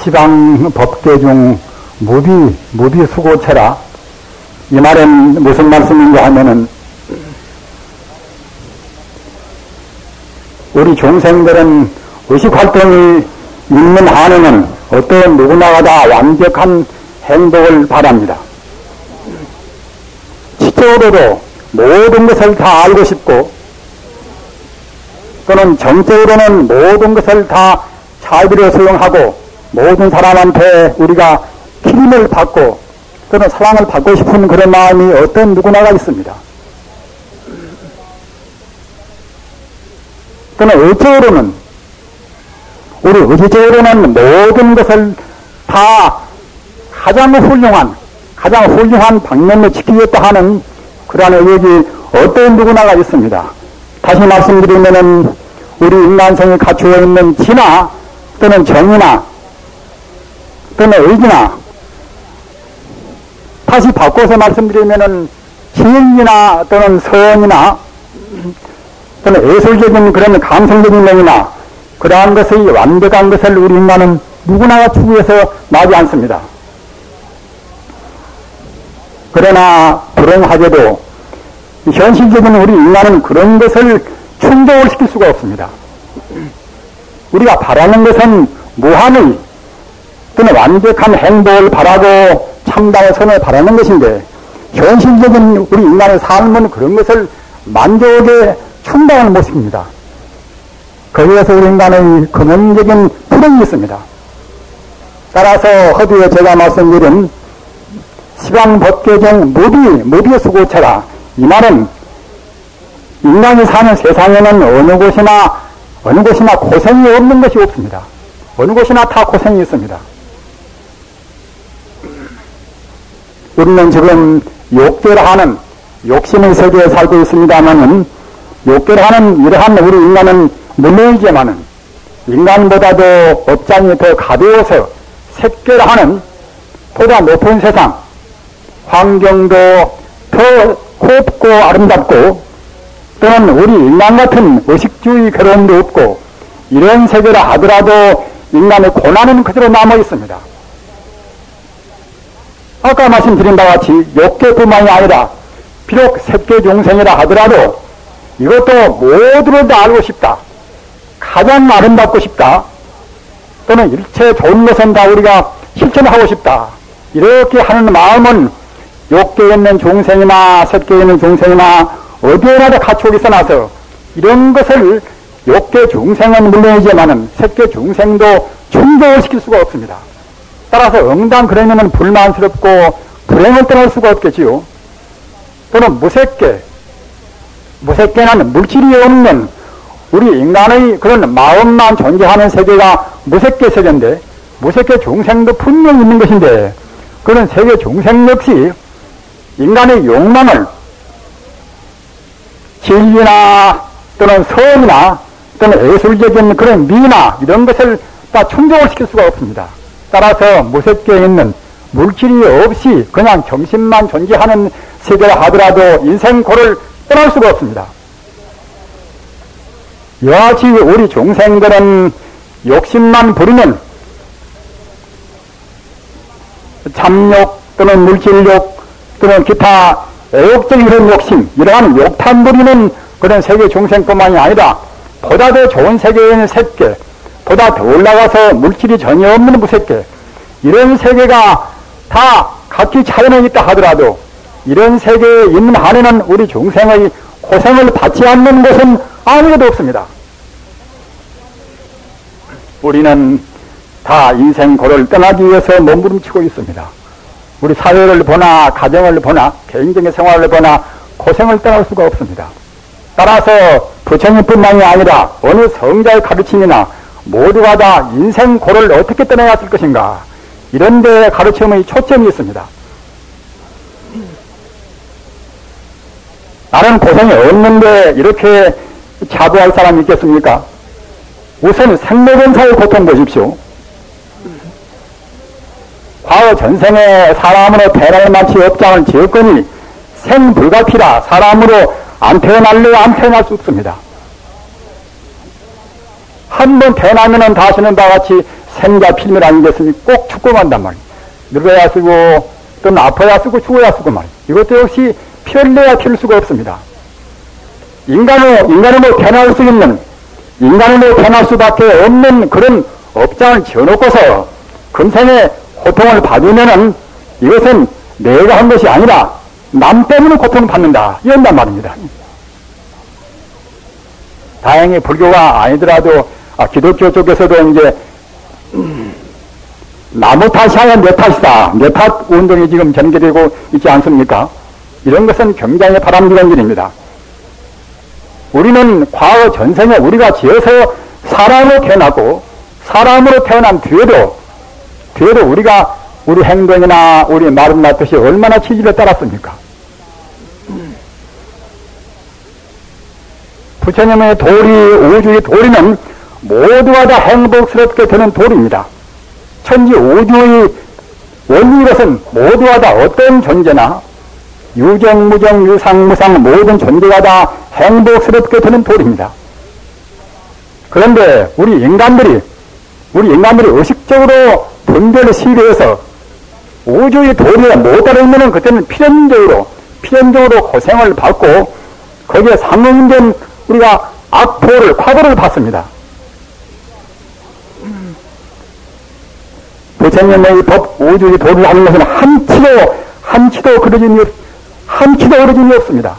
시방 법계 중 무비수고체라. 이 말은 무슨 말씀인가 하면은, 우리 종생들은 의식활동이 있는 한에는 어떤 누구나가 다 완벽한 행복을 바랍니다. 지적으로도 모든 것을 다 알고 싶고, 또는 정적으로는 모든 것을 다 자비로 수용하고, 모든 사람한테 우리가 기림을 받고, 또는 사랑을 받고 싶은 그런 마음이 어떤 누구나가 있습니다. 또는 의적으로는, 우리 의지적으로는 모든 것을 다 가장 훌륭한 방면을 지키겠다 하는 그러한 의욕이 어떤 누구나가 있습니다. 다시 말씀드리면은 우리 인간성이 갖추어 있는 지나 또는 정의나 또는 의지나, 다시 바꿔서 말씀드리면은 진리나 또는 선이나 또는 예술적인 그런 감성적인 면이나 그러한 것의 완벽한 것을 우리 인간은 누구나 추구해서 나지 않습니다. 그러나 불행하게도 현실적인 우리 인간은 그런 것을 충족을 시킬 수가 없습니다. 우리가 바라는 것은 무한의 또는 완벽한 행복을 바라고 참다의 선을 바라는 것인데, 현실적인 우리 인간의 삶은 그런 것을 만족에 충당하는 모습입니다. 거기에서 우리 인간의 근원적인 불행이 있습니다. 따라서 허두에 제가 말씀드린 시방법계정 무비수고체라, 이 말은 인간이 사는 세상에는 어느 곳이나 고생이 없는 것이 없습니다. 어느 곳이나 다 고생이 있습니다. 우리는 지금 욕계를 하는 욕심의 세계에 살고 있습니다만은, 욕계를 하는 이러한 우리 인간은 무명이지만은 인간보다도 업장이 더 가벼워서 색계를 하는 보다 높은 세상, 환경도 더 곱고 아름답고, 또는 우리 인간 같은 의식주의 괴로움도 없고, 이런 세계라 하더라도 인간의 고난은 그대로 남아 있습니다. 아까 말씀드린 바와 같이 욕계뿐만이 아니라 비록 색계 중생이라 하더라도 이것도 모두를 다 알고 싶다, 가장 아름답고 싶다, 또는 일체 좋은 것은 다 우리가 실천하고 싶다, 이렇게 하는 마음은 욕계에 있는 중생이나 색계에 있는 중생이나 어디에나도 갖추고 있어놔서, 이런 것을 욕계 중생은 물론이지만은 색계 중생도 충족을 시킬 수가 없습니다. 따라서 응당 그러면은 불만스럽고 불행을 떠날 수가 없겠지요. 또는 무색계는 물질이 없는 우리 인간의 그런 마음만 존재하는 세계가 무색계 세계인데, 무색계 중생도 분명히 있는 것인데, 그런 세계 중생 역시 인간의 욕망을 진리나 또는 선이나 또는 예술적인 그런 미나 이런 것을 다 충족을 시킬 수가 없습니다. 따라서 무색계에 있는 물질이 없이 그냥 정신만 존재하는 세계라 하더라도 인생고를 떠날 수가 없습니다. 이와 같이 우리 중생들은 욕심만 부리는 잠욕 또는 물질욕 또는 기타 애욕적인 그런 욕심, 이러한 욕탐 부리는 그런 세계 중생뿐만이 아니라 보다 더 좋은 세계에 있는 색계, 보다 더 올라가서 물질이 전혀 없는 무색계, 이런 세계가 다 각기 차이는 있다 하더라도 이런 세계에 있는 한에는 우리 중생의 고생을 받지 않는 것은 아무것도 없습니다. 우리는 다 인생고를 떠나기 위해서 몸부림치고 있습니다. 우리 사회를 보나 가정을 보나 개인적인 생활을 보나 고생을 떠날 수가 없습니다. 따라서 부처님뿐만이 아니라 어느 성자의 가르침이나 모두가 다 인생고를 어떻게 떠나야 할 것인가, 이런 데 가르침의 초점이 있습니다. 나는 고생이 없는데 이렇게 자부할 사람이 있겠습니까? 우선 생로병사의 고통 보십시오. 과거 전생에 사람으로 태어날 만치 업장을 지었거니 생불가피라 사람으로 안 태어날래 안 태어날 수 없습니다. 한 번 태어나면은 다시는 다같이 생자 필멸하는 것은 꼭 죽고 만단 말이에요. 늙어야 쓰고 또는 아파야 쓰고 죽어야 쓰고 말이에요. 이것도 역시 피를 내야 필 수가 없습니다. 인간으로 태어날 수 있는, 인간으로 태어날 수밖에 없는 그런 업장을 지어놓고서 금생의 고통을 받으면은 이것은 내가 한 것이 아니라 남 때문에 고통을 받는다. 이런단 말입니다. 다행히 불교가 아니더라도 기독교 쪽에서도 이제 나무 탓이 아니라 내 탓이다. 내 탓 운동이 지금 전개되고 있지 않습니까? 이런 것은 굉장히 바람직한 일입니다. 우리는 과거 전생에 우리가 지어서 사람으로 태어나고 사람으로 태어난 뒤에도 우리가 우리 행동이나 우리 말은 낫듯이 얼마나 치질을 따랐습니까? 부처님의 도리, 우주의 도리는 모두가 다 행복스럽게 되는 도리입니다. 천지 우주의 원리 것은 모두가 다 어떤 존재나 유정, 무정, 유상, 무상 모든 존재가 다 행복스럽게 되는 도리입니다. 그런데 우리 인간들이 의식적으로 분별을 시도해서 우주의 도리에 못 따르면 그때는 필연적으로 고생을 받고 거기에 상응된 우리가 악보를, 과거를 받습니다. 부처님의 법, 우주의 도리를 하는 것은 한치도 그러짐이 없습니다.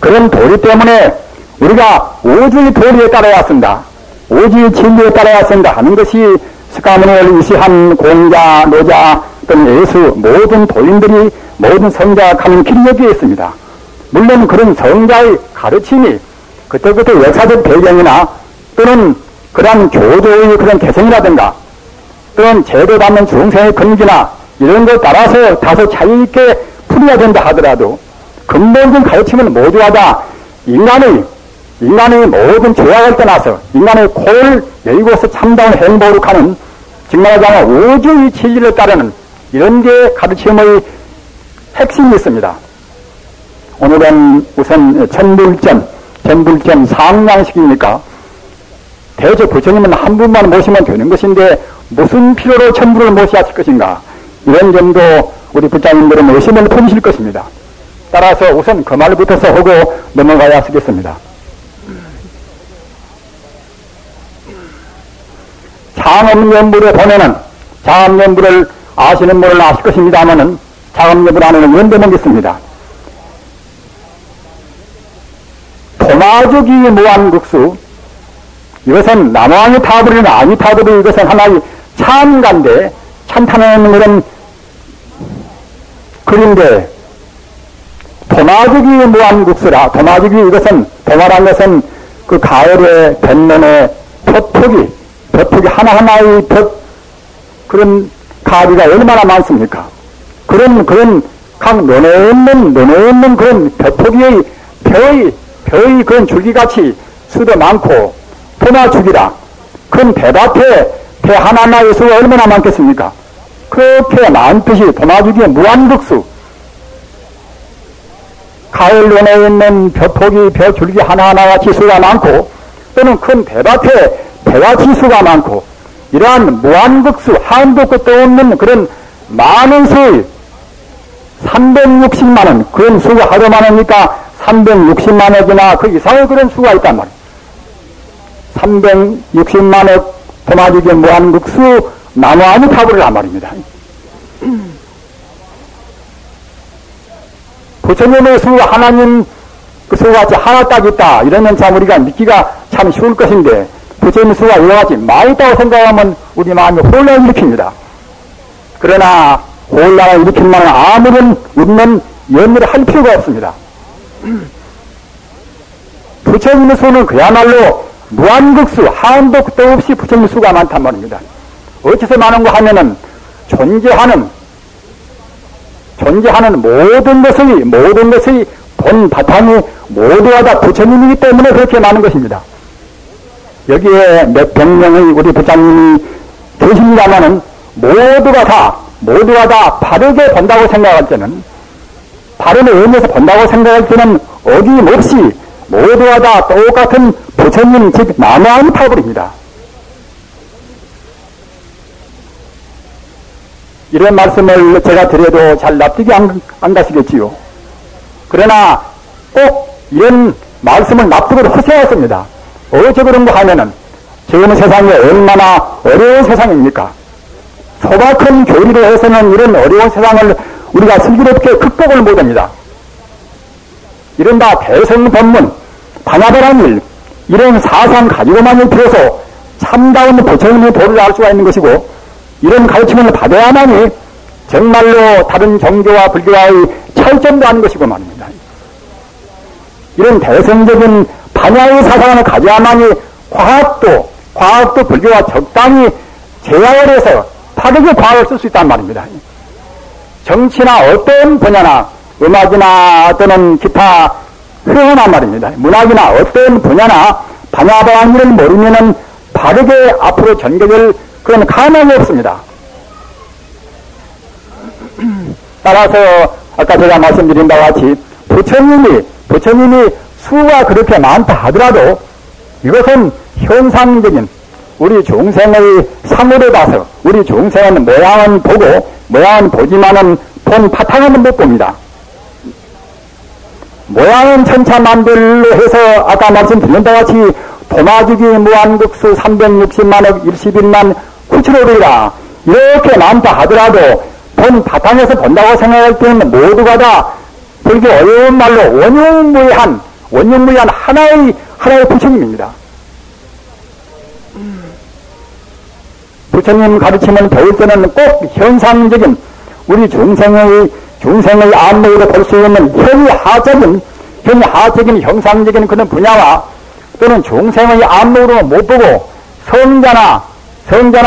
그런 도리 때문에 우리가 우주의 도리에 따라야 쓴다. 우주의 진리에 따라야 쓴다 하는 것이 스가모니를 위시한 공자, 노자, 또는 예수, 모든 도인들이, 모든 성자가 가는 길이 여기에 있습니다. 물론 그런 성자의 가르침이 그때그때 역사적 배경이나 또는 그러한 교조의 그런 개성이라든가 또는 제도받는 중생의 근기나 이런 것 따라서 다소 차이있게 풀어야 된다 하더라도 근본적인 가르침은 모두가 다 인간의 모든 죄악을 떠나서 인간의 코를 열고서 참다운 행복으로 가는 즉 말하자면 우주의 진리를 따르는 이런 게 가르침의 핵심이 있습니다. 오늘은 우선 전불전 상냥식이니까 대체 부처님은 한 분만 모시면 되는 것인데 무슨 필요로 천부를 모셔야 할 것인가 이런 점도 우리 부장님들은 의심을 품으실 것입니다. 따라서 우선 그 말부터서 하고 넘어가야 하겠습니다. 장엄연불에 보면은 장엄연불을 아시는 분은 아실 것입니다만은 장엄연불 안에는 이런 대목이 있습니다. 도마주기 무한국수 이것은 남왕이 타버리나 아니 타버리 이것은 하나의 참가인데 참타는 그런 글인데 도마주기 무한국수라 도마주기 이것은 도마란 것은 그 가을의 뱃면에 벼폭이 하나하나의 그런 가비가 얼마나 많습니까? 그런 각 논에 있는 그런 벼폭의 벼의 그런 줄기같이 수도 많고 도마주기라 큰 배밭에 배 하나하나의 수가 얼마나 많겠습니까? 그렇게 많듯이 도마주기의 무한국수 가을 논에 있는 벼폭이 벼줄기 하나하나같이 수가 많고 또는 큰 배밭에 배같이 수가 많고 이러한 무한국수 한도 끝도 없는 그런 많은 수의 360만원 그런 수가 하도 많으니까 360만억이나 그 이상의 그런 수가 있단 말이에요. 360만억 도마주기 무한국수 나무아니 타브를 말입니다. 부처님의 수가 하나님 그 수가 하나 딱 있다 이러면 참 우리가 믿기가 참 쉬울 것인데 부처님 수가 이와 같이 많이 있다고 생각하면 우리 마음이 혼란을 일으킵니다. 그러나 혼란을 일으킨 만은 아무런 우리는 연결을 할 필요가 없습니다. 부처님의 수는 그야말로 무한국수 한도 끝도 없이 부처님의 수가 많단 말입니다. 어째서 많은가 하면은 존재하는 모든 것의 본 바탕이 모두가 다 부처님이기 때문에 그렇게 많은 것입니다. 여기에 몇백 명의 우리 부장님이 계십니다마는 모두가 다 바르게 본다고 생각할 때는 바른 의미에서 본다고 생각할 때는 어김없이 모두가 다 똑같은 부처님 즉 남한 파불입니다. 이런 말씀을 제가 드려도 잘 납득이 안 가시겠지요. 그러나 꼭 이런 말씀을 납득을 하셔야 했습니다. 어째 그런가 하면은 지금 세상이 얼마나 어려운 세상입니까? 소박한 교리를 해서는 이런 어려운 세상을 우리가 슬기롭게 극복을 못합니다. 이른바 대성법문, 반야바란 일, 이런 사상 가지고만이 비로소 참다운 부처님의 도를 알 수가 있는 것이고, 이런 가르침을 받아야만이 정말로 다른 종교와 불교와의 차이점도 아닌 것이고 말입니다. 이런 대성적인 반야의 사상을 가져야만이 과학도 불교와 적당히 제약을 해서 파격의 과학을 쓸 수 있단 말입니다. 정치나 어떤 분야나 음악이나 또는 기타 회화나 말입니다. 문학이나 어떤 분야나 반야바란 일을 모르면은 바르게 앞으로 전개될 그런 가능이 없습니다. 따라서 아까 제가 말씀드린 바와 같이 부처님이 수가 그렇게 많다 하더라도 이것은 현상적인 우리 중생의 상으로 봐서 우리 중생은 모양은 보지만은 본 바탕은 못 봅니다. 모양은 천차만별로 해서 아까 말씀드린 바와 같이 도마주기 무한극수 360만억 11만 9천오백이라 이렇게 많다 하더라도 본 바탕에서 본다고 생각할 때는 모두가 다 불교 어려운 말로 원흉무이한 하나의 부처님입니다. 부처님 가르침을 배울 때는 꼭 현상적인 우리 중생의 안목으로 볼 수 있는 현하적인 형상적인 그런 분야와 또는 중생의 안목으로 못 보고 성자나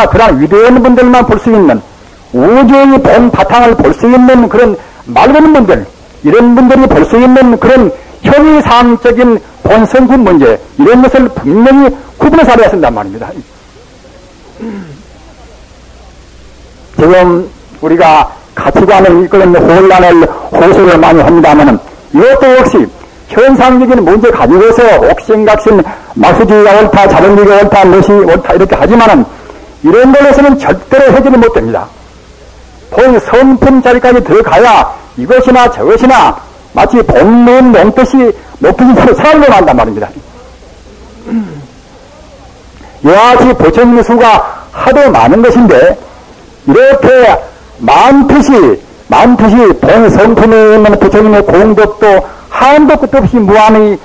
그런 위대한 분들만 볼 수 있는 우주의 본 바탕을 볼 수 있는 그런 맑은 분들, 이런 분들이 볼 수 있는 그런 현의상적인 본성군 문제, 이런 것을 분명히 구분해서 알아야 한단 말입니다. 지금 우리가 가치관을 이끄는 혼란을 호소를 많이 합니다만은 이것도 역시 현상적인 문제 가지고서 옥신각신 마수주의가 옳다, 자본주의가 옳다, 무엇이 옳다 이렇게 하지만은 이런 걸로서는 절대로 해결이 못 됩니다. 본 성품 자리까지 들어가야 이것이나 저것이나 마치 본문 논뜻이 높은 사람을 살아내려 한단 말입니다. 이와 같이 부처님의 수가 하도 많은 것인데 이렇게 많듯이 본 성품에 있는 부처님의 공덕도 한도 끝도 없이 무한의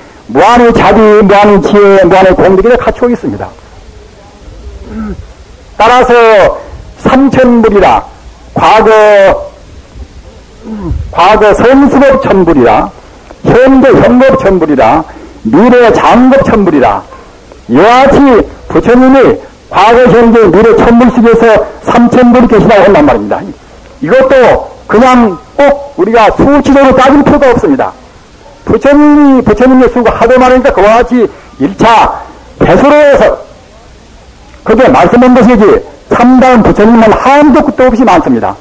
자비, 무한의 지혜, 무한의 공덕이 갖추고 있습니다. 따라서 삼천불이라 과거 성수법 천불이라 현재 현법 천불이라 미래 장법 천불이라 이와 같이 부처님이 과거 현재 미래 천불 속에서 삼천불이 계시다고 한단 말입니다. 이것도 그냥 꼭 우리가 수치적으로 따질 필요가 없습니다. 부처님의 수가 하도 많으니까 그와 같이 1차 배수로 해서 그게 말씀한 것이지 참다운 부처님은 한도 끝도 없이 많습니다.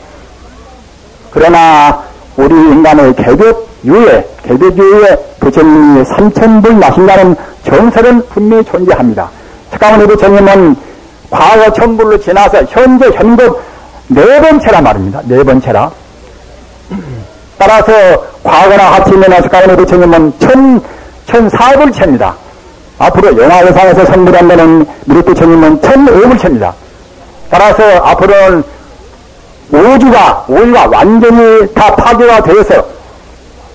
그러나 우리 인간의 개벽유에 부처님이 삼천불 나신다는 정설은 분명히 존재합니다. 석가모니 부처님은 과거 천불로 지나서 현재 현급 4번째라 말입니다. 4번째라. 따라서 과거나 합치면 석가모니 부처님은 1004불째입니다. 앞으로 영화의상에서 선물한다는 미륵부처님은 1005불째입니다. 따라서 앞으로는 우주가 완전히 다 파괴가 되어서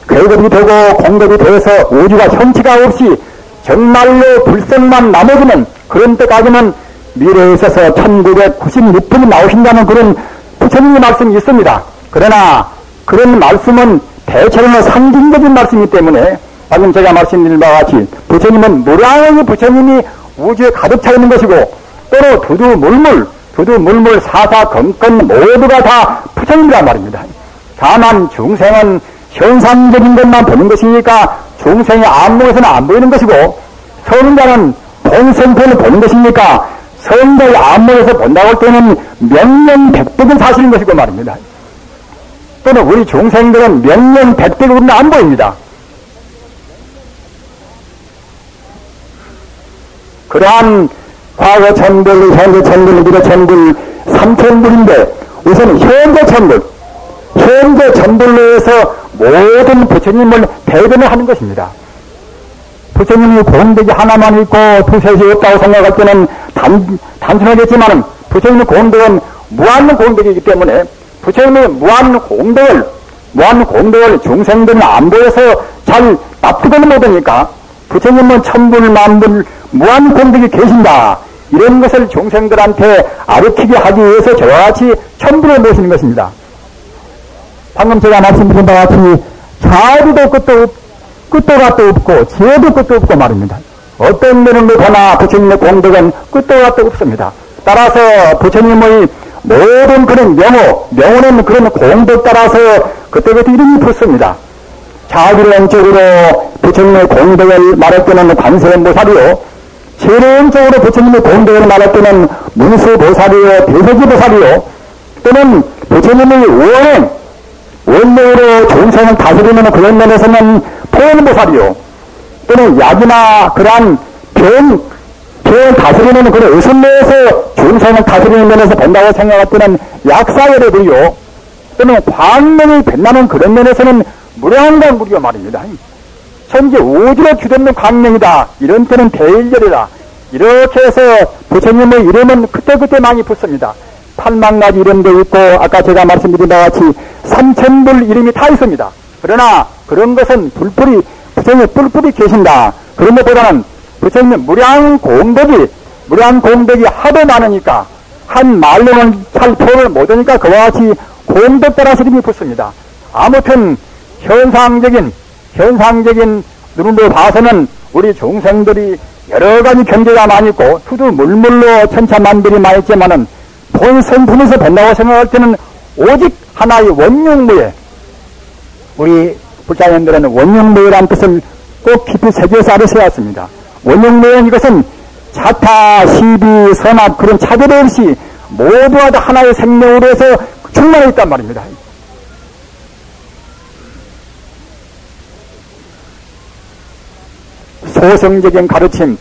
괴급이 되고 공급이 되어서 우주가 형체가 없이 정말로 불성만 남아지는 그런 때까지는 미래에 있어서 1996분이 나오신다는 그런 부처님의 말씀이 있습니다. 그러나 그런 말씀은 대체로는 상징적인 말씀이기 때문에 방금 제가 말씀드린 바와 같이 부처님은 무량의 부처님이 우주에 가득 차 있는 것이고 또로 두두물물 사사건건 모두가 다 부처님이란 말입니다. 다만 중생은 현상적인 것만 보는 것이니까 중생의 안목에서는 안 보이는 것이고 성자는 본성편을 보는 것이니까 성자의 안목에서 본다고 할 때는 명령백백은 사실인 것이고 말입니다. 또는 우리 중생들은 명령백백은 안 보입니다. 그러한 과거 천불, 현재 천불, 미래 천불, 삼천불인데 우선 현재 천불로 해서 모든 부처님을 대변을 하는 것입니다. 부처님이 공덕이 하나만 있고 두셋이 없다고 생각할 때는 단순하겠지만 부처님의 공덕은 무한 공덕이기 때문에 부처님의 무한 공덕을 중생들은 안 보여서 잘 납득을 못하니까 부처님은 천불 만불 무한 공덕이 계신다 이런 것을 중생들한테 가르치게 하기 위해서 저와 같이 천불을 모시는 것입니다. 방금 제가 말씀드린 바와 같이 자비도 끝도 갓도 없고 지혜도 끝도 없고 말입니다. 어떤 면으로 보나 부처님의 공덕은 끝도 갓도 없습니다. 따라서 부처님의 모든 그런 명호는 그런 공덕 따라서 그때그때 이름이 붙습니다. 자비론적으로 부처님의 공덕을 말할 때는 관세음보살이요, 재론적으로 부처님의 공덕을 말할 때는 문수보살이요, 대세지보살이요, 또는 부처님의 원래로 중생을 다스리는 그런 면에서는 포원보살이요, 또는 약이나 그러한 병 다스리는 그런 의순내에서 중생을 다스리는 면에서 본다고 생각할 때는 약사열애도요, 또는 광명이 빛나는 그런 면에서는 무량광 무리요 말입니다. 현재 우주로 주되는 광명이다. 이런 때는 대일열이다. 이렇게 해서 부처님의 이름은 그때그때 많이 붙습니다. 8만 가지 이름도 있고 아까 제가 말씀드린 바와 같이 3,000불 이름이 다 있습니다. 그러나 그런 것은 부처님의 뿔뿔이 계신다. 그런 것보다는 부처님의 무량 공덕이 하도 많으니까 한 말로는 잘 표현을 못하니까 그와 같이 공덕 따라서 이름이 붙습니다. 아무튼 현상적인 눈으로 봐서는 우리 중생들이 여러 가지 경계가 많이 있고 투두물물로 천차만별이 많이 있지만은 본 성품에서 본다고 생각할 때는 오직 하나의 원흉무예, 우리 불자님들은 원흉무예라는 뜻을 꼭 깊이 새겨서 알으셔야 했습니다. 원흉무예는 이것은 자타, 시비, 선악 그런 차별 없이 모두가 다 하나의 생명으로 해서 충만해 있단 말입니다. 소성적인 가르침,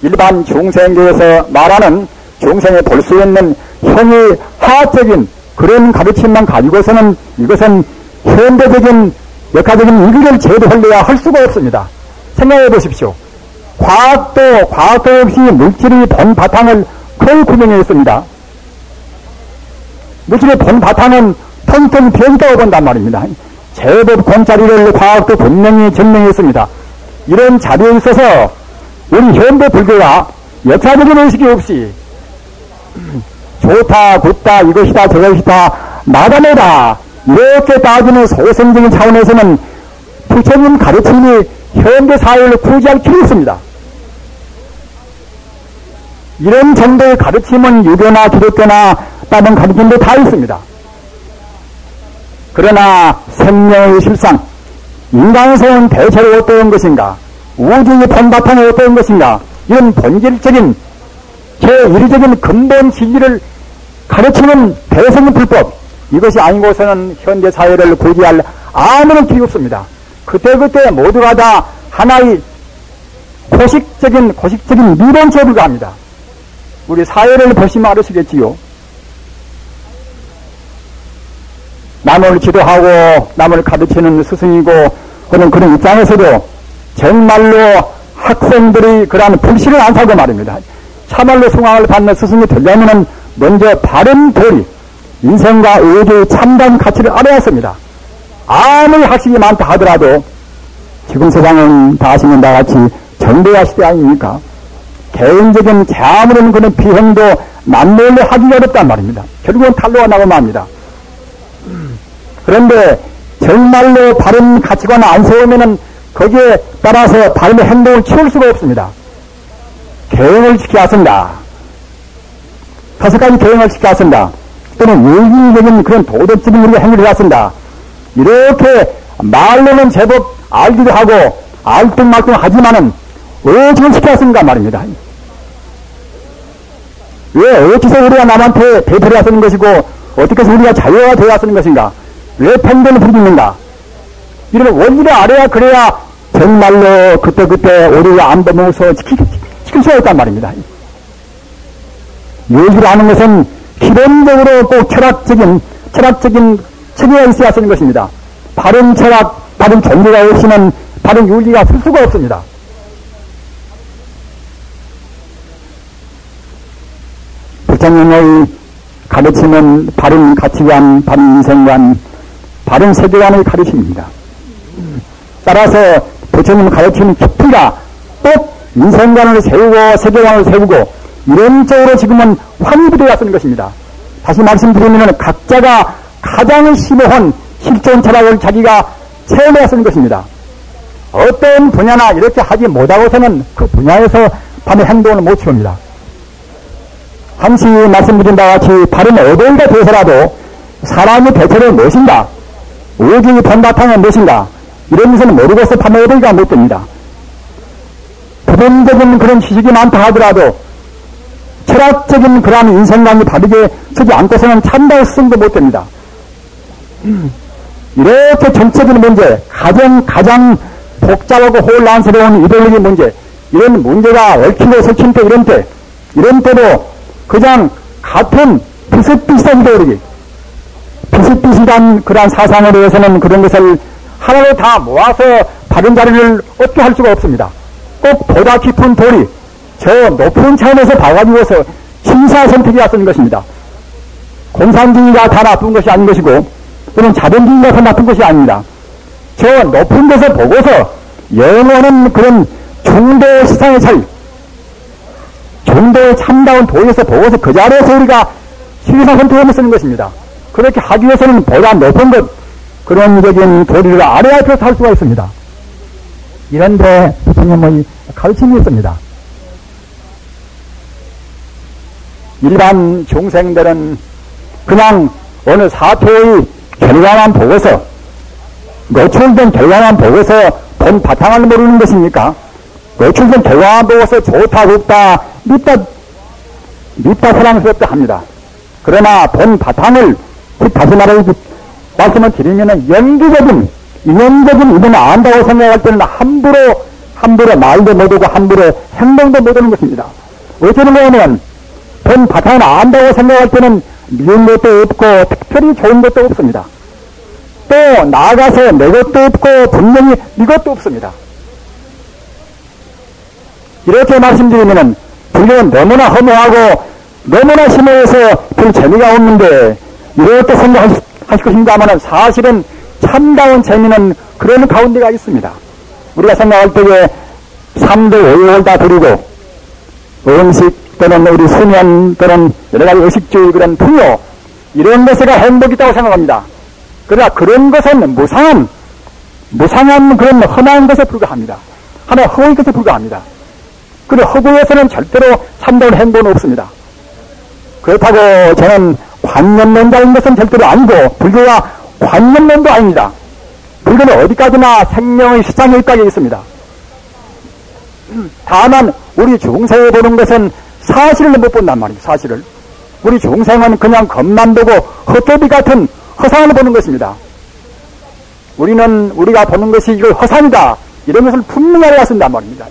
일반 중생계에서 말하는 중생에 볼 수 있는 형의 하학적인 그런 가르침만 가지고서는 이것은 현대적인 역사적인 인류를 제도하려야 할 수가 없습니다. 생각해 보십시오. 과학도 없이 물질의 본 바탕을 거의 구명해 있습니다. 물질의 본 바탕은 텅텅 비어있다고 본단 말입니다. 제법 공짜리를 과학도 분명히 증명했습니다. 이런 자리에 있어서 우리 현대 불교가 역사적인 의식이 없이 좋다, 굿다, 이것이다, 저것이다, 나다내다 이렇게 따지는 소성적인 차원에서는 부처님 가르침이 현대 사회를 구제할 필요 있습니다. 이런 정도의 가르침은 유교나 기독교나 다른 가르침도 다 있습니다. 그러나 생명의 실상, 인간성은 대체로 어떤 것인가, 우주의 본바탕이 어떤 것인가, 이런 본질적인 제1적인 근본 진리를 가르치는 대성의 불법, 이것이 아니고서는 현대 사회를 구제할 아무런 길이 없습니다. 그때그때 모두가 다 하나의 고식적인 미론체에 불과합니다. 우리 사회를 보시면 알으시겠지요. 남을 지도하고 남을 가르치는 스승이고 그런 입장에서도 정말로 학생들이 그러한 불신을 안 사고 말입니다. 참말로 성황을 받는 스승이 되려면 먼저 바른 도리, 인생과 의지의 참담 가치를 알아야 했습니다. 아무리 학식이 많다 하더라도 지금 세상은 다 아시는 바와 같이 정보화 시대 아닙니까? 개인적인 아무런 그런 비행도 남몰래 하기 어렵단 말입니다. 결국은 탈로가 나고 맙니다. 그런데 정말로 바른 가치관을 안 세우면은 거기에 따라서 바른 행동을 치울 수가 없습니다. 계행을 지켜야 한다. 5가지 계행을 지켜야 한다. 또는 예의적인 그런 도덕적인 우리가 행위를 해야 한다. 이렇게 말로는 제법 알기도 하고 알뚱말뚱 하지만은 어찌를 시켜야 하는가 말입니다. 왜 어찌서 우리가 남한테 배틀을 하는 것이고 어떻게 해서 우리가 자유가 되어야 하는 것인가? 왜 편견을 부리는가? 이런 원리를 알아야 그래야 정말로 그때그때 우리가 안 범해서 지킬 시킬 수가 있단 말입니다. 요지라는 것은 기본적으로 꼭 철학적인 체계가 있어야 하는 것입니다. 바른 철학, 바른 종교가 없이는 바른 윤리가 쓸 수가 없습니다. 부처님의 가르침은 바른 가치관, 바른 인생관, 바른 세계관을 가르칩니다. 따라서 부처님 가르치는 깊이가 꼭 인생관을 세우고 세계관을 세우고 이런 쪽으로 지금은 확립이 되어 쓰는 것입니다. 다시 말씀드리면 각자가 가장 심오한 실존 철학을 자기가 체험해 쓰는 것입니다. 어떤 분야나 이렇게 하지 못하고서는 그 분야에서 반의 행동을 못 취합니다. 한시 말씀드린 바와 같이 바른 어도이가 되어서라도 사람의 대체로 무엇인가, 우주의 본바탕은 무엇인가, 이런 것은 모르고서 반의 어도이가 못 됩니다. 부분적인 그런 지식이 많다 하더라도 철학적인 그러한 인생관이 바르게 서지 않고서는 참다의 스승도 못 됩니다. 이렇게 정책적인 문제, 가장 복잡하고 혼란스러운 이데올로기 문제, 이런 문제가 얽히고 설칠 때 이런 때도 그냥 같은 비슷비슷한 이데올로기, 비슷비슷한 그러한 사상에 대해서는 그런 것을 하나로 다 모아서 바른 자리를 얻게 할 수가 없습니다. 꼭 보다 깊은 도리, 저 높은 차원에서 봐가지고서 심사선택이 쓰는 것입니다. 공산주의가 다 나쁜 것이 아닌 것이고 또는 자본주의가 더 나쁜 것이 아닙니다. 저 높은 데서 보고서 영원한 그런 중도의 시상의 차이, 중도의 참다운 도에서 보고서 그 자리에서 우리가 심사선택을 쓰는 것입니다. 그렇게 하기 위해서는 보다 높은 것, 그런 적인 도리를 아래 앞에서 할 수가 있습니다. 이런데 부처님의 가르침이 있습니다. 일반 중생들은 그냥 어느 사태의 결과만 보고서, 노출된 결과만 보고서 본 바탕을 모르는 것입니까? 노출된 결과만 보고서 좋다, 좋다, 밉다, 사랑스럽다 합니다. 그러나 본 바탕을 다시 말씀을 드리면은 연기적인, 인연적인 이름을 안다고 생각할 때는 함부로 말도 못하고 함부로 행동도 못하는 것입니다. 어쩌는 거냐면 본 바탕을 안다고 생각할 때는 미운 것도 없고 특별히 좋은 것도 없습니다. 또 나아가서 내 것도 없고 분명히 이것도 없습니다. 이렇게 말씀드리면은 불교는 너무나 허무하고 너무나 심해서 별 재미가 없는데 이렇게 생각하실 것인가 하면은 사실은 참다운 재미는 그런 가운데가 있습니다. 우리가 생각할 때에 3도 5욕을 다 드리고 음식 또는 우리 수면 또는 여러가지 의식주의 그런 풍요 이런 것에가 행복이라고 생각합니다. 그러나 그런 것은 무상한 그런 험한 것에 불과합니다. 하나의 허구의 것에 불과합니다. 그리고 허구에서는 절대로 참다운 행복은 없습니다. 그렇다고 저는 관념론자인 것은 절대로 아니고 불교가 관념론도 아닙니다. 불교는 어디까지나 생명의 시장에 있다게 있습니다. 다만 우리 중생을 보는 것은 사실을 못 본단 말입니다. 사실을. 우리 중생은 그냥 겉만 보고 헛개비 같은 허상을 보는 것입니다. 우리가 보는 것이 이거 허상이다 이런 것을 분명히 알아야 쓴단 말입니다.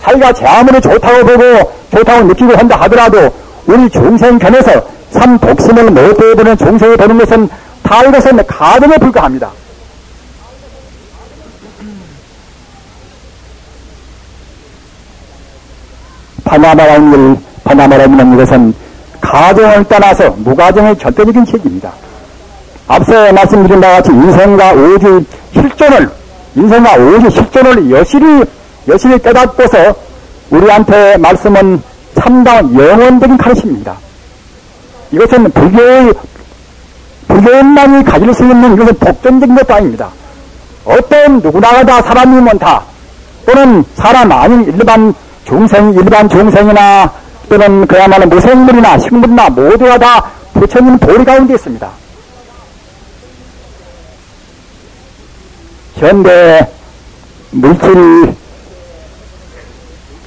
자기가 제 아무리 좋다고 보고 좋다고 느끼고 한다 하더라도 우리 중생 견에서 참 독심을 못 보여드는 중생을 보는 것은 다 이것은 가정에 불과합니다. 파나마라는 이것은 가정을 떠나서 무가정의 절대적인 책입니다. 앞서 말씀드린 바와 같이 인생과 오주 실존을 여실히 깨닫고서 우리한테 말씀은 참다운 영원적인 가르침입니다. 이것은 불교인만이 가질 수 있는 이것은 독점적인 것도 아닙니다. 어떤 누구나가 다 사람이면 다 또는 사람 아닌 일반 중생이나 또는 그야말로 무생물이나 식물이나 모두가 다 부처님 도리 가운데 있습니다. 현대 물질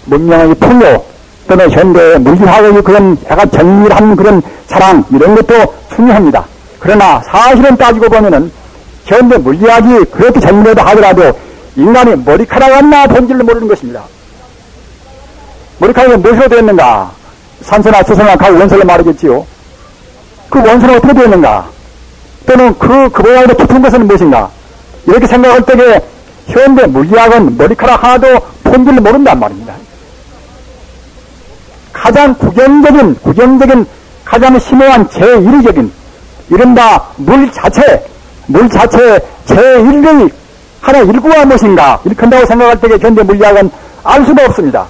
문명의 풍요 또는 현대 물질학의 그런 약간 정밀한 그런 사랑 이런 것도 중요합니다. 그러나 사실은 따지고 보면은 현대 물리학이 그렇게 정밀하다 하더라도 인간이 머리카락 하나 본질을 모르는 것입니다. 머리카락이 무엇으로 되었는가? 산소나 수소나 각 원소로 말하겠지요. 그 원소는 어떻게 되었는가? 또는 그보다 깊은 것은 무엇인가? 이렇게 생각할 때에 현대 물리학은 머리카락 하나도 본질을 모른단 말입니다. 가장 구경적인 가장 심오한 제1위적인 이른바 물 자체 제1의 하나 일구가 무엇인가 이렇게 한다고 생각할 때에 현대 물리학은 알 수도 없습니다.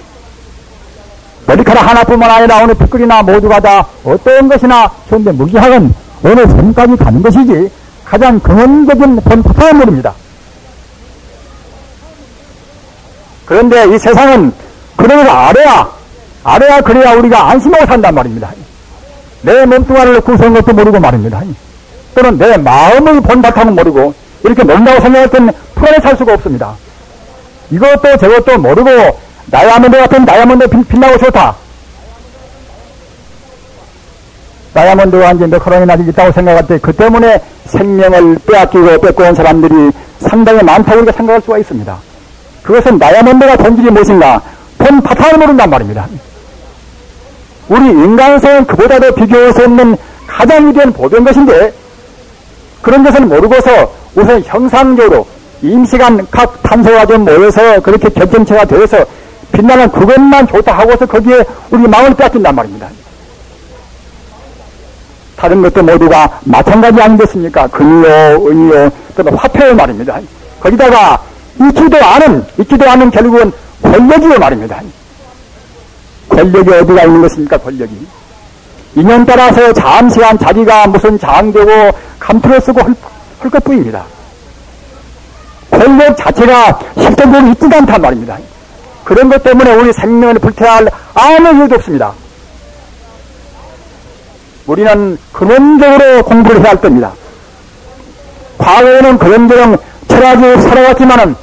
머리카락 하나뿐만 아니라 어느 핏줄이나 모두가 다 어떤 것이나 현대 물리학은 어느 선까지 가는 것이지 가장 근원적인 본파탄을 모릅니다. 그런데 이 세상은 그런 걸 알아야 그래야 우리가 안심하고 산단 말입니다. 내 몸뚱아리를 구성한 것도 모르고 말입니다. 또는 내 마음의 본바탕을 모르고 이렇게 모른다고 생각할 때는 불안에 살 수가 없습니다. 이것도 저것도 모르고 다이아몬드 같은 다이아몬드 빛나고 좋다. 다이아몬드가 이제 몇 크론이나 있다고 생각할 때 그 때문에 생명을 빼앗기고 뺏고온 사람들이 상당히 많다고 우리가 생각할 수가 있습니다. 그것은 다이아몬드가 본질이 무엇인가 본바탕을 모른단 말입니다. 우리 인간성은 그보다도 비교할 수 없는 가장 위대한 보배인 것인데 그런 것을 모르고서 우선 형상적으로 임시간 각 탄소가 좀 모여서 그렇게 결정체가 되어서 빛나는 그것만 좋다 하고서 거기에 우리 마음을 빼앗긴단 말입니다. 다른 것도 모두가 마찬가지 아니겠습니까? 금이요, 은이요, 또는 화폐요 말입니다. 거기다가 잊지도 않은 결국은 권력이요 말입니다. 권력이 어디가 있는 것입니까? 권력이. 인연 따라서 잠시간 자기가 무슨 장되고 감투를 쓰고 할 것뿐입니다. 권력 자체가 실질적으로 있지도 않단 말입니다. 그런 것 때문에 우리 생명을 불태할 아무 이유도 없습니다. 우리는 근원적으로 공부를 해야 할 겁니다. 과거에는 그런저런 철학이 살아왔지만은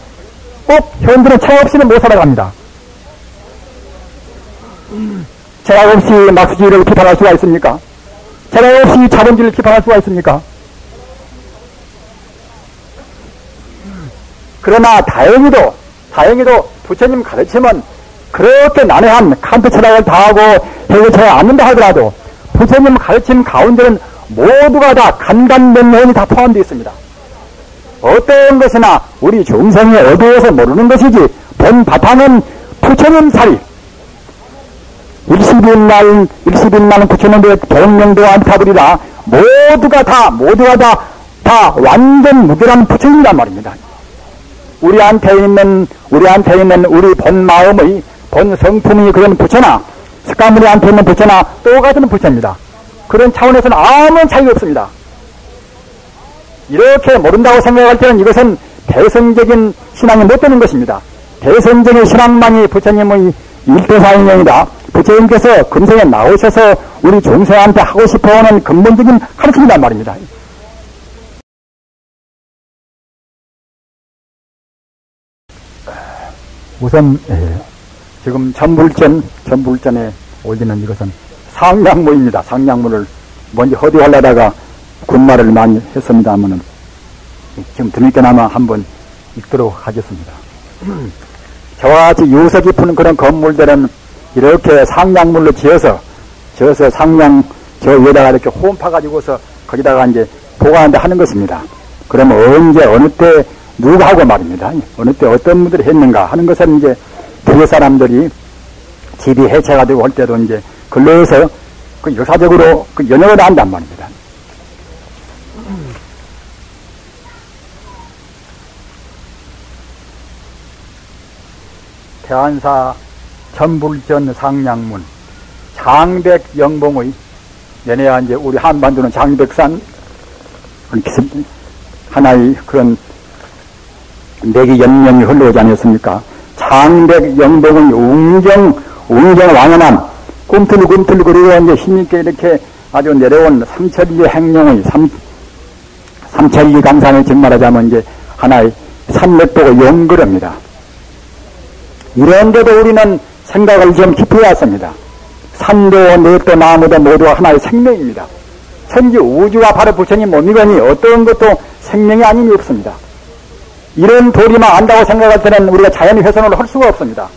꼭 현대는 철학 없이는 못 살아갑니다. 철학 없이 막스주의를 비판할 수가 있습니까? 철학 없이 자본주의를 비판할 수가 있습니까? 그러나 다행히도 부처님 가르침은 그렇게 난해한 칸트 철학을 다하고 해결 철학을 않는다 하더라도 부처님 가르침 가운데는 모두가 다 간간면면이 다 포함되어 있습니다. 어떤 것이나 우리 중생이 어두워서 모르는 것이지 본 바탕은 부처님 사리. 일시빈날 부처님의 동명도 안타버리라 모두가 다 완전 무결한 부처님이란 말입니다. 우리한테 있는 우리 본 마음의 본 성품이 그런 부처나 스카무리한테 있는 부처나 똑같은 부처입니다. 그런 차원에서는 아무 차이가 없습니다. 이렇게 모른다고 생각할 때는 이것은 대성적인 신앙이 못 되는 것입니다. 대성적인 신앙만이 부처님의 일대사인형이다. 부처님께서 금생에 나오셔서 우리 중생한테 하고 싶어하는 근본적인 가르침이란 말입니다. 우선 지금 전불전에 올리는 이것은 상냥무입니다. 상냥무를 먼저 허디하려다가 군말을 많이 했습니다만은 지금 드늦게나마 한번 읽도록 하겠습니다. 저와 같이 유서 깊은 그런 건물들은 이렇게 상냥물로 지어서 상냥 저 위에다가 이렇게 홈파가지고서 거기다가 이제 보관한다 하는 것입니다. 그러면 언제 어느 때 누가 하고 말입니다. 어느 때 어떤 분들이 했는가 하는 것은 이제 뒤에 사람들이 집이 해체가 되고 할 때도 이제 근로해서 그 역사적으로 그 연역을 한단 말입니다. 태안사 전불전 상냥문 장백영봉의 연애야 이제 우리 한반도는 장백산 하나의 그런 내기 연명이 흘러오지 않았습니까? 장백영봉의 웅정왕연함 꿈틀꿈틀 그리고 이제 힘있게 이렇게 아주 내려온 삼천리 행룡의 삼천리 강산을 정말하자면 이제 하나의 산맥도고 용거입니다. 이런데도 우리는 생각을 좀 깊이 해왔습니다. 산도 늪도 나무도 모두 하나의 생명입니다. 천지 우주가 바로 부처님 몸이거니 어떤 것도 생명이 아님이 없습니다. 이런 도리만 안다고 생각할 때는 우리가 자연의 훼손을 할 수가 없습니다.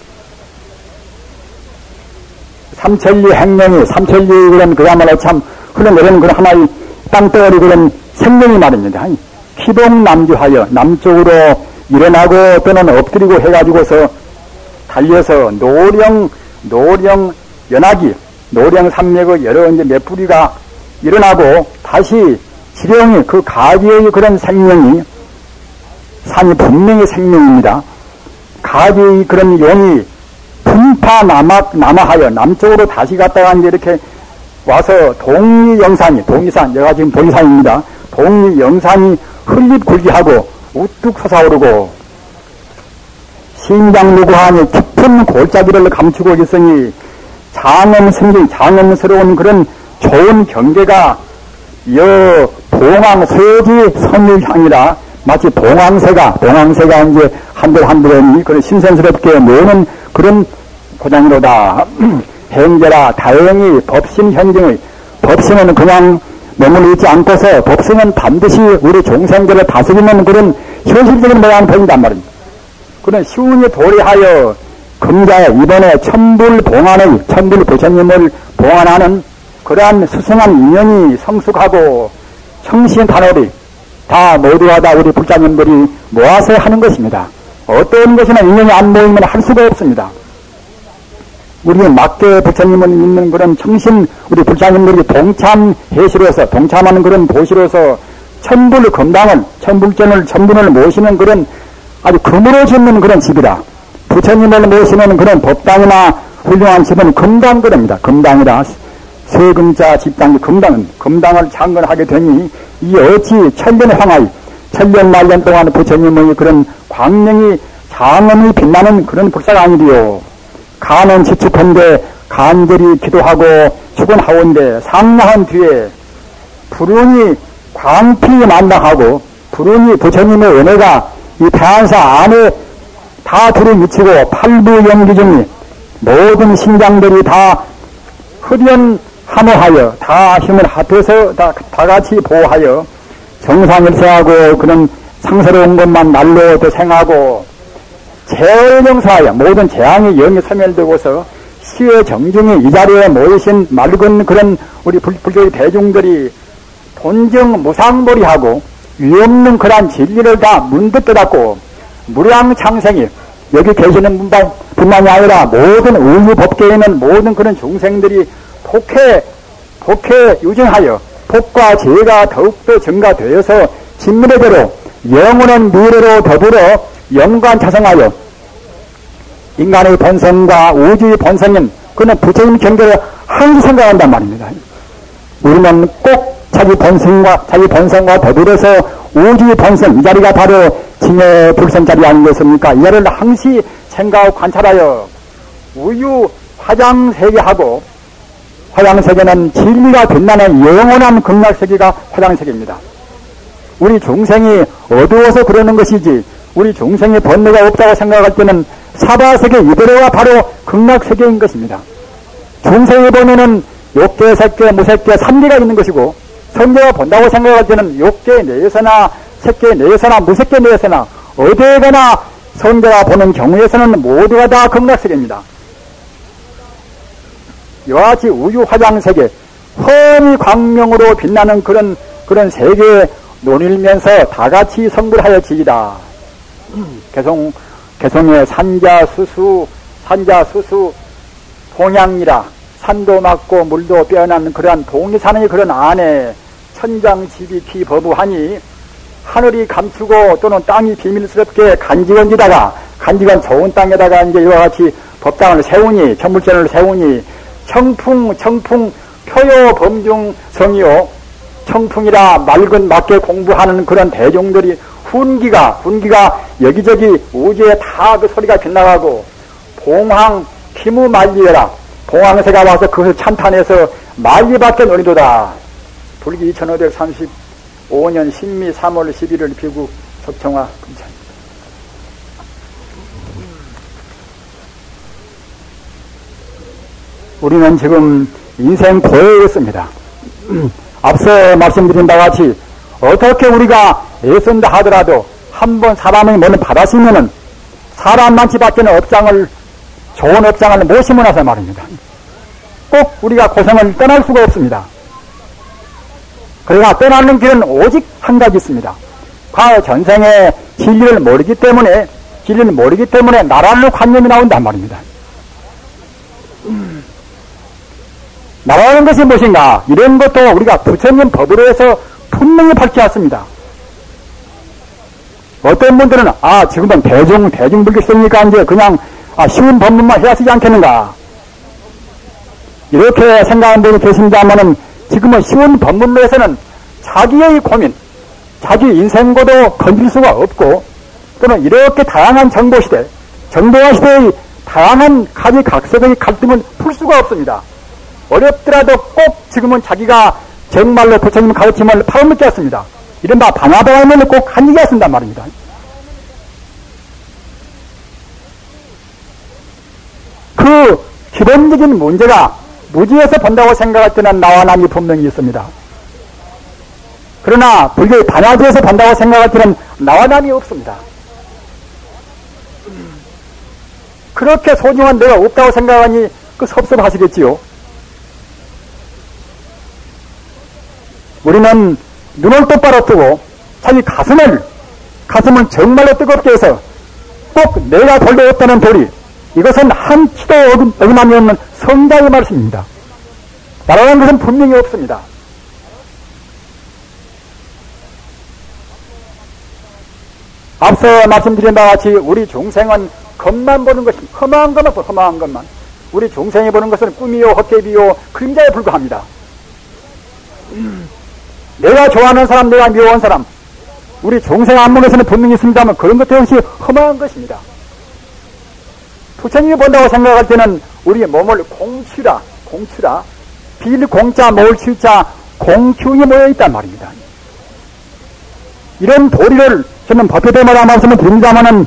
삼천리 행령이, 삼천리 그런 그야말로 참 흘러내리는 그런 하나의 땅덩어리 그런 생명이 말입니다. 피동남주하여 남쪽으로 일어나고 또는 엎드리고 해가지고서 달려서 연하기, 노령산맥의 여러 이제 몇 뿌리가 일어나고 다시 지령이 그 가지의 그런 생명이 산이 분명히 생명입니다. 가지의 그런 용이 분파남하하여 남쪽으로 다시 갔다가 이제 이렇게 와서 동리영산이, 동리산, 여기가 지금 동리산입니다. 동리영산이 흘립굴기하고 우뚝 솟아오르고 신장누구하니 깊은 골짜기를 감추고 있으니 장엄스러운 그런 좋은 경계가 여 봉황 소지 선유향이라 마치 봉황새가 이제 한들한들이 그런 신선스럽게 노는 그런 고장이로다. 행제라 다행히 법신현증의 법신은 그냥 머물러 있지 않고서 법신은 반드시 우리 종생들을 다스리는 그런 현실적인 모양을 보인단 말입니다. 그런 시운이 도래하여 금자에 이번에 천불 부처님을 봉안하는 그러한 수승한 인연이 성숙하고 청신 단월이 다 모두가 다 우리 불자님들이 모아서 하는 것입니다. 어떤 것이나 인연이 안 모이면 할 수가 없습니다. 우리 막대 부처님을 믿는 그런 청신 우리 불자님들이 동참해시로서 동참하는 그런 도시로서 천분을 모시는 그런 아주 금으로 짓는 그런 집이라. 부처님을 모시는 그런 법당이나 훌륭한 집은 금당거랍니다. 금당이라 세금자 집당이 금당을 창건하게 되니 이 어찌 천년 말년 동안 부처님의 그런 광명이 장엄히 빛나는 그런 불사가 아니리요. 간은 지축한데 간절히 기도하고 축원하온데 상냥한 뒤에 불운이 광피 만당하고 불운이 부처님의 은혜가 이 태안사 안에 다 들이미치고 팔부연기 중이 모든 신장들이 다 흡연함하여 다 힘을 합해서 다 같이 보호하여 정상일생하고 그런 상스러운 것만 날로 더 생하고 재열명사하여 모든 재앙의 영이 소멸되고서 시의 정중히 이 자리에 모이신 맑은 그런 우리 불교의 대중들이 돈정 무상벌이하고 위없는 그러한 진리를 다 문득 깨닫고 무량창생이 여기 계시는 분만이 아니라 모든 우주법계에 있는 모든 그런 중생들이 복해 유증하여 복과 죄가 더욱더 증가되어서 진미래대로 영원한 미래로 더불어 영관 자성하여 인간의 본성과 우주의 본성인 그는 부처님 경계를 항상 생각한단 말입니다. 우리는 꼭 자기 본성과 더불어서 우주의 본성, 이 자리가 바로 징의 불선 자리 아니겠습니까? 이 자리를 항시 생각하고 관찰하여 우유 화장세계하고 화장세계는 진리가 빛나는 영원한 극락세계가 화장세계입니다. 우리 중생이 어두워서 그러는 것이지 우리 중생이 번뇌가 없다고 생각할 때는 사바세계 이대로가 바로 극락세계인 것입니다. 중생이 보면은 욕계, 색계, 무색계, 삼계가 있는 것이고 성계가 본다고 생각할 때는 욕계 내에서나 색계 내에서나 무색계 내에서나 어디에 가나 성계가 보는 경우에서는 모두가 다 극락세계입니다. 이와 같이 우유화장세계 험히 광명으로 빛나는 그런 세계에 논일면서 다같이 성불하여 지이다. 개성의 산자수수 동양이라 산도 맑고 물도 빼어난 그러한 동리산의 그런 안에 천장지비키 버부하니 하늘이 감추고 또는 땅이 비밀스럽게 간직한 좋은 땅에다가 이제 이와 같이 법당을 세우니 천불전을 세우니 청풍 표요 범중성이요 청풍이라 맑게 공부하는 그런 대중들이 훈기가 여기저기 우주에 다 그 소리가 빗나가고 봉황 피무 만리여라 봉황새가 와서 그것을 찬탄해서 만리밖에 노리도다. 불기 2535년 신미 3월 11일 비국 석청화 금찬. 우리는 지금 인생 고해에 있습니다. 앞서 말씀드린 바와 같이 어떻게 우리가 애쓴다 하더라도 한번 사람의 몸을 사람 많지밖에는 좋은 업장을 못 심어놔서 말입니다. 꼭 우리가 고생을 떠날 수가 없습니다. 그러나 떠나는 길은 오직 한 가지 있습니다. 과거 전생에 진리를 모르기 때문에 나라는 관념이 나온단 말입니다. 나라는 것이 무엇인가? 이런 것도 우리가 부처님 법으로 해서 분명히 밝혀왔습니다. 어떤 분들은 지금은 대중불교 시대니까 이제 그냥 쉬운 법문만 해야 쓰지 않겠는가? 이렇게 생각하는 분이 계신다면은 지금은 쉬운 법문로 해서는 자기의 고민, 자기 인생고도 건질 수가 없고 또는 이렇게 다양한 정보시대, 정보화시대의 다양한 가지각색의 갈등은 풀 수가 없습니다. 어렵더라도 꼭 지금은 자기가 정말로 부처님 가르침을 팔아먹지 않습니다. 이른바 반야반야면을 꼭 한 얘기가 쓴단 말입니다. 그 기본적인 문제가 무지에서 본다고 생각할 때는 나와 남이 분명히 있습니다. 그러나 불교의 반야지에서 본다고 생각할 때는 나와 남이 없습니다. 그렇게 소중한 내가 없다고 생각하니 섭섭하시겠지요. 우리는 눈을 똑바로 뜨고 자기 가슴을 정말로 뜨겁게 해서 꼭 내가 돌려 없다는 도리, 이것은 한 키도 어긋남이 없는 성자의 말씀입니다. 나라는 것은 분명히 없습니다. 앞서 말씀드린 바와 같이 우리 중생은 겉만 보는 것이 험한 것만 우리 중생이 보는 것은 꿈이요 헛개비요 그림자에 불과합니다. 내가 좋아하는 사람, 내가 미워하는 사람, 우리 중생 안목에서는 분명히 있습니다만 그런 것 역시 험한 것입니다. 부처님이 본다고 생각할 때는 우리 몸을 공치라 빌공자 몰치자 공큐이 모여있단 말입니다. 이런 도리를 저는 법회 때마다 말씀을 드립니다마는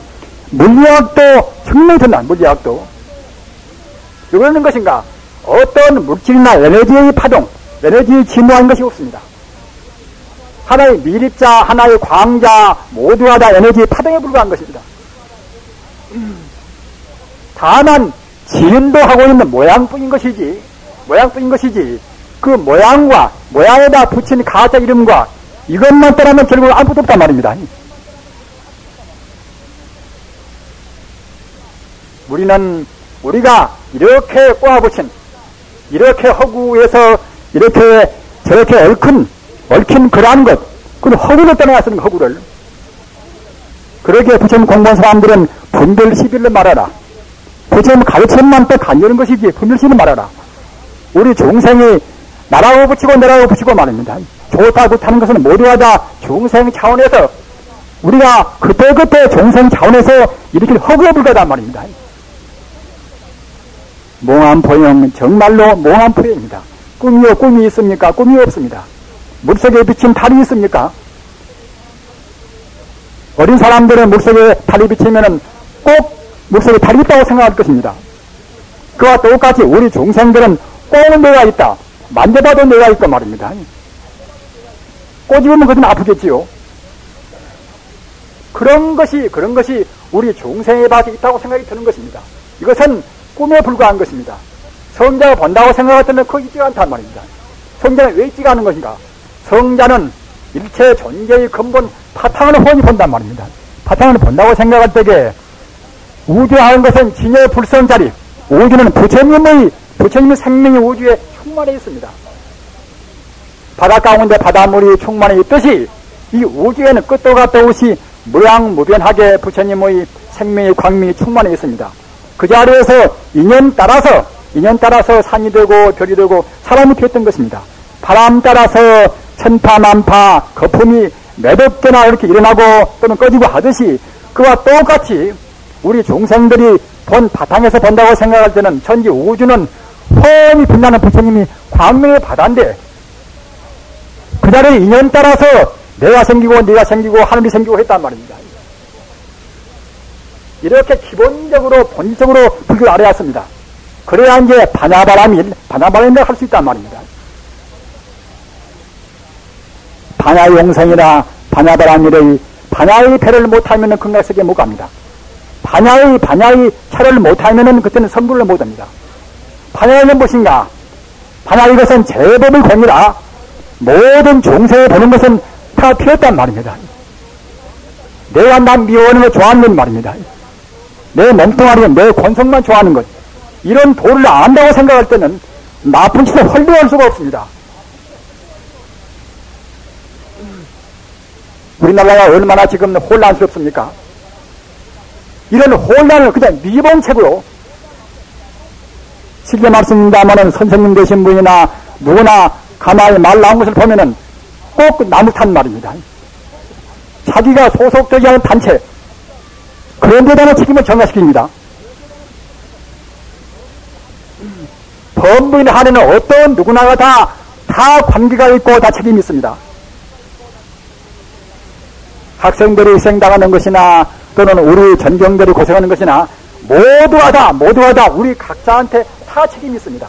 물리학도 정말 된다. 물리학도 이거는 것인가? 어떤 물질이나 에너지의 파동, 에너지의 진화인 것이 없습니다. 하나의 미립자, 하나의 광자 모두가 다 에너지의 파동에 불과한 것입니다. 다만 지인도 하고 있는 모양뿐인 것이지 그 모양과 모양에다 붙인 가짜 이름과 이것만 떠나면 결국 아무것도 없단 말입니다. 우리가 이렇게 꼬아붙인, 이렇게 허구에서 이렇게 저렇게 얽힌 그러한 것, 그 허구를 떠나야 쓰는 허구를. 그러기에 부처님 공부한 사람들은 분별시비를 말하라. 부처님 가르침만 또 간여는 것이지 분별시비를 말하라. 우리 중생이 나라고 붙이고 말입니다. 좋다 그렇다는 것은 모두가 다 중생 차원에서 우리가 그때그때 중생 차원에서 일으킬 허구에 불과하단 말입니다. 몽환포영, 정말로 몽환포영입니다. 꿈이 있습니까? 꿈이 없습니다. 물속에 비친 달이 있습니까? 어린 사람들은 물속에 달이 비치면은 꼭 물속에 달이 있다고 생각할 것입니다. 그와 똑같이 우리 중생들은 꼭 내가 있다. 만져봐도 내가 있단 말입니다. 꼬집으면 그건 아프겠지요. 그런 것이 우리 중생의 밭에 있다고 생각이 드는 것입니다. 이것은 꿈에 불과한 것입니다. 성자가 본다고 생각할 때는 그거 있지가 않단 말입니다. 성자는 왜 있지가 않은 것인가? 성자는 일체 존재의 근본 바탕을 훤히 본단 말입니다. 바탕을 본다고 생각할 때에 우주하는 것은 진여의 불성자리, 우주는 부처님의 생명이 우주에 충만해 있습니다. 바다 가운데 바닷물이 충만해 있듯이 이 우주에는 끝도 같도 없이 무량무변하게 부처님의 생명의 광명이 충만해 있습니다. 그 자리에서 인연 따라서 산이 되고 별이 되고 사람이 되었던 것입니다. 바람 따라서 천파만파 거품이 몇 개나 이렇게 일어나고 또는 꺼지고 하듯이 그와 똑같이 우리 중생들이 본 바탕에서 본다고 생각할 때는 전지 우주는 훤히 빛나는 부처님이 광명의 바다인데 그 자리에 인연 따라서 내가 생기고 네가 생기고 하늘이 생기고 했단 말입니다. 이렇게 기본적으로 본질적으로 불교를 알아야 했습니다. 그래야 이제 반야바람이라 할 수 있단 말입니다. 반야용생이나 반야바람이의 반야의 배를 못하면 극락세계에 못 갑니다. 반야의 차를 못하면 그때는 선불을 못합니다. 반야는 무엇인가? 만약 이것은 제법의 공이라 모든 중생이 보는 것은 다 피했단 말입니다. 내가 남 미워하는 거 좋아하는 말입니다. 내 몸뚱아리, 내 권성만 좋아하는 것. 이런 도를 안다고 생각할 때는 나쁜 짓을 헐리할 수가 없습니다. 우리나라가 얼마나 지금 혼란스럽습니까? 이런 혼란을 그냥 미봉책으로 실제 말씀입니다마는 선생님 되신 분이나 누구나 가만히 말 나온 것을 보면은 꼭 나무탄 말입니다. 자기가 소속되지 않은 단체, 그런 데다가 책임을 전가시킵니다. 법무인 한에는 어떤 누구나가 다 관계가 있고 다 책임이 있습니다. 학생들이 희생당하는 것이나 또는 우리 전경들이 고생하는 것이나 모두가 다 우리 각자한테 다 책임이 있습니다.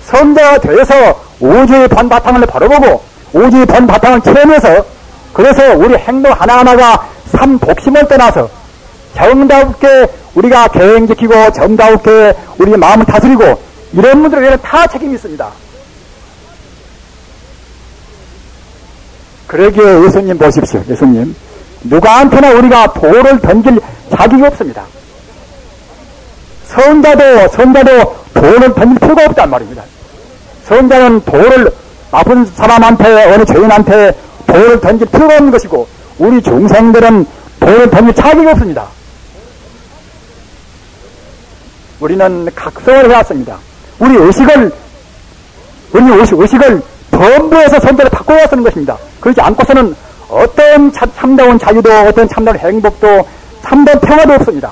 성자가 되어서 우주의 본바탕을 바라보고 우주의 본바탕을 체험해서 그래서 우리 행동 하나하나가 삼독심을 떠나서 정답게 우리가 계획 지키고 정답게 우리 마음을 다스리고 이런 분들에게는 다 책임이 있습니다. 그러기에 예수님 보십시오. 예수님 누구한테나 우리가 돌을 던질 자격이 없습니다. 성자도 돌을 던질 필요가 없단 말입니다. 성자는 돌을 나쁜 사람한테 어느 죄인한테 돌을 던질 필요가 없는 것이고 우리 중생들은 돌을 던질 자격이 없습니다. 우리는 각성을 해왔습니다. 우리 의식을 범부에서 선제를 바꿔야 쓰는 것입니다. 그렇지 않고서는 어떤 참다운 자유도 어떤 참다운 행복도 참다운 평화도 없습니다.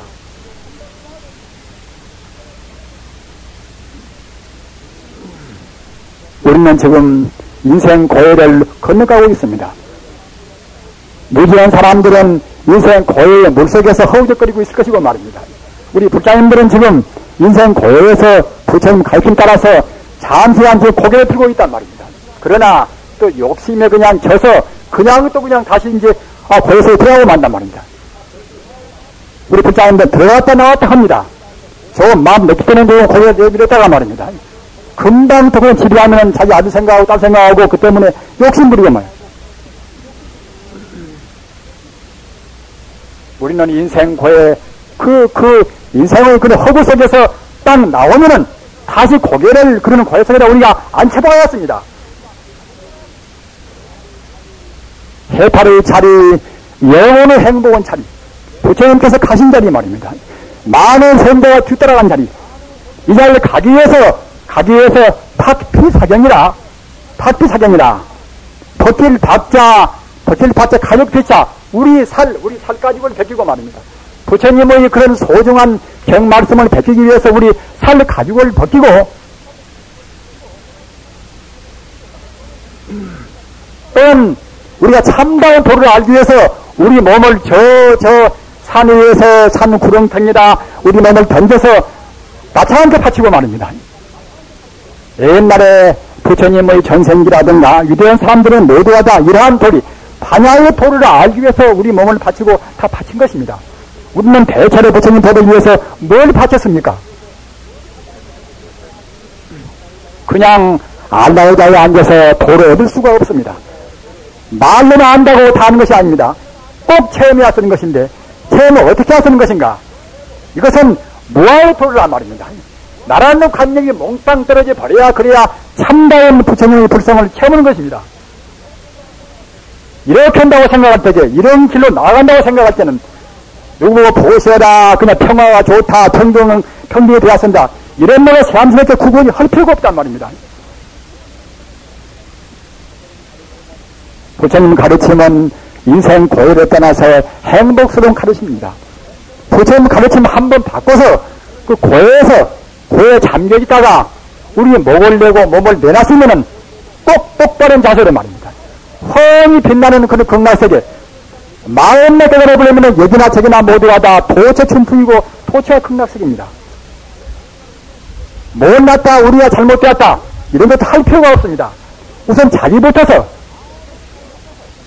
우리는 지금 인생 고해를 건너가고 있습니다. 무지한 사람들은 인생 고해의 물속에서 허우적거리고 있을 것이고 말입니다. 우리 불자님들은 지금 인생 고해에서 부처님 가르침 따라서 잠시 고개를 들고 있단 말입니다. 그러나 또 욕심에 그냥 져서 그냥 다시 이제 고해에서 들어가고 만단 말입니다. 우리 불자님들 들어갔다 나왔다 합니다. 좋은 마음 넣기 때문에 고개를 내밀었다가 말입니다. 금방 또 그냥 집에 가면 자기 아들 생각하고 딸 생각하고 그 때문에 욕심 부리고 말이에요. 우리는 인생 고해 인생의 그런 허구 속에서 딱 나오면은 다시 고개를 그러는 고해 속에다 우리가 앉혀봐야습니다. 해탈의 자리, 영혼의 행복한 자리, 부처님께서 가신 자리 말입니다. 많은 선배가 뒤따라간 자리, 이 자리를 가기 위해서 팥피사경이라 버틸 박자 가격 피자 우리 살 가지고를 베끼고 말입니다. 부처님의 그런 소중한 경말씀을 베끼기 위해서 우리 살 가지고를 벗기고 또는 우리가 참다운 도를 알기 위해서 우리 몸을 저 산 위에서 산 구렁텅이다 우리 몸을 던져서 나차한테 바치고 말입니다. 옛날에 부처님의 전생기라든가 위대한 사람들은 모두가 다 이러한 도리 반야의 도를 알기 위해서 우리 몸을 바치고 다 바친 것입니다. 우리는 대체로 부처님 도를 위해서 뭘 바쳤습니까? 그냥 알라우자에 앉아서 도를 얻을 수가 없습니다. 말로는 안다고 다 하는 것이 아닙니다. 꼭 체험해야 쓰는 것인데 체험을 어떻게 하쓰는 것인가? 이것은 무아의 도를 한 말입니다. 나라는 관념이 몽땅 떨어져 버려야 그래야 참다운 부처님의 불성을 체험하는 것입니다. 이렇게 한다고 생각할 때죠. 이런 길로 나아간다고 생각할 때는 누구 보시어라 그냥 평화가 좋다 평등이 되었습니다. 이런 말에 새삼스럽게 구분이 할 필요가 없단 말입니다. 부처님 가르침은 인생 고해를 떠나서 행복스러운 가르침입니다. 부처님 가르침 한번 바꿔서 그 고해에 잠겨 있다가 우리 목을 내고 몸을 내놨으면은 꼭 똑바른 자세로 말입니다. 훤히 빛나는 그런 극락세계 마음에 깨달아 보려면 여기나 저기나 모두가 다 도처 춘풍이고 도처가 극락세계입니다. 못났다 우리가 잘못되었다 이런 것도 할 필요가 없습니다. 우선 자기부터서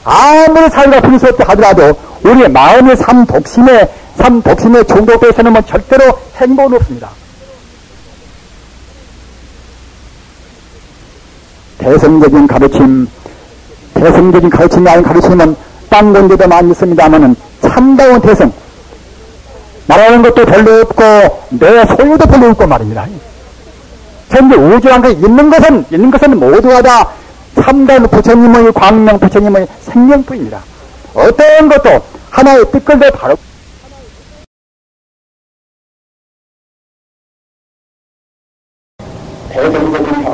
아무리 사회가 분수없다 하더라도 우리의 마음의 삼독심에 중독되어 있으면 절대로 행복은 없습니다. 대성적인 가르침이 아닌 가르침은 딴 건데도 많이 있습니다만은 참다운 대성, 말하는 것도 별로 없고 내 소유도 별로 없고 말입니다. 전부 우주란 게 있는 것은 모두가 다 참다운 부처님의 광명, 부처님의 생명뿐입니다. 어떤 것도 하나의 뜻걸도 다르고 대성적인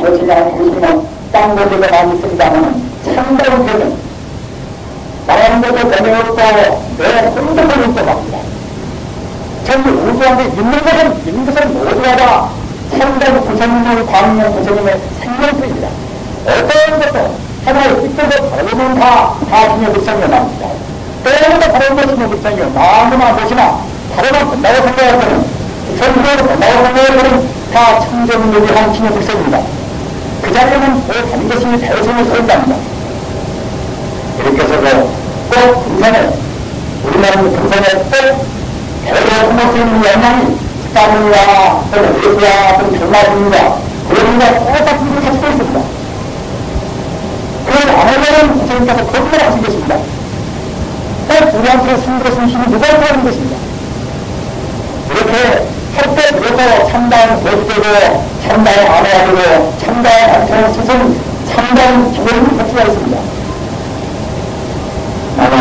가르침이 아닌 가르침은 딴 건데도 많이 있습니다만 참다운 대성, 말하는 것도 별로 없고 내 소유도 별로 없고 말입니다. 전부 우주한테 있는 것은 모두가 다 참다운 부처님의 광명, 부처님의 생명뿐입니다. 어떤 것도 하나의 뜻대로 다르면 다 신의 불성이요 나옵니다. 때로도 다른 것이 신의 불성이요 나무나 무엇이나 다르면 본다고 생각하고는 전부로 본다고 생각하고는 다 청정무비한 신의 불성입니다. 그 자리에는 그 반드시 대성을 서린답니다. 이렇게 해서 꼭 등산에 우리나라는 등산에 꼭 배로 품을 수 있는 역량이 스타문이야, 또는 외수야, 또는 전라군이야, 그런 게 똑같은 걸 가지고 있습니다. 그걸 안 하려면 부처님께서 거짓말 하신 것입니다. 꼭 우리한테 숨 것은 힘이 무거운 하는 것입니다. 이렇게 할 때 그래서 참다운 고수되고, 참다운 안해야 되고, 참다운 안타는 스승, 참다운 기본이 가치가 있습니다. 나는